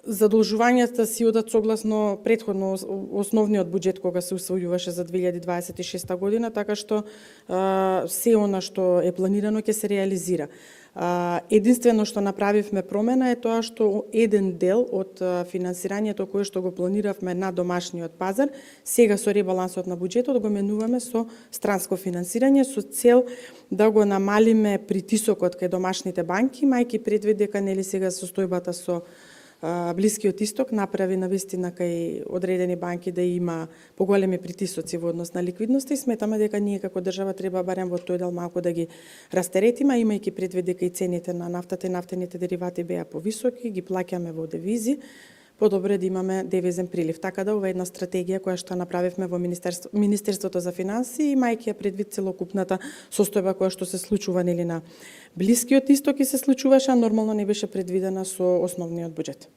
задолжувањата си одат согласно претходно основниот буџет кога се усвојуваше за 2026 година, така што се она што е планирано ќе се реализира. Единствено што направивме промена е тоа што еден дел од финансирањето кое што го планиравме на домашниот пазар, сега со ребалансот на буџетот го менуваме со странско финансирање со цел да го намалиме притисокот кај домашните банки, мајки предвид дека нели сега состојбата со Блискиот Исток направи навистина кај одредени банки да има поголеми притисоци во однос на ликвидноста и сметаме дека ние како држава треба барем во тој дел малку да ги растеретиме, имајќи предвид дека и цените на нафтата и нафтените деривати беа повисоки, ги плаќаме во девизи, подобро да имаме девизен прилив. Така да ова е една стратегија која што направивме во Министерството за финансии, имајќи ја предвид целокупната состојба која што се случува нели на Блискиот Исток и се случуваше, а нормално не беше предвидена со основниот буџет.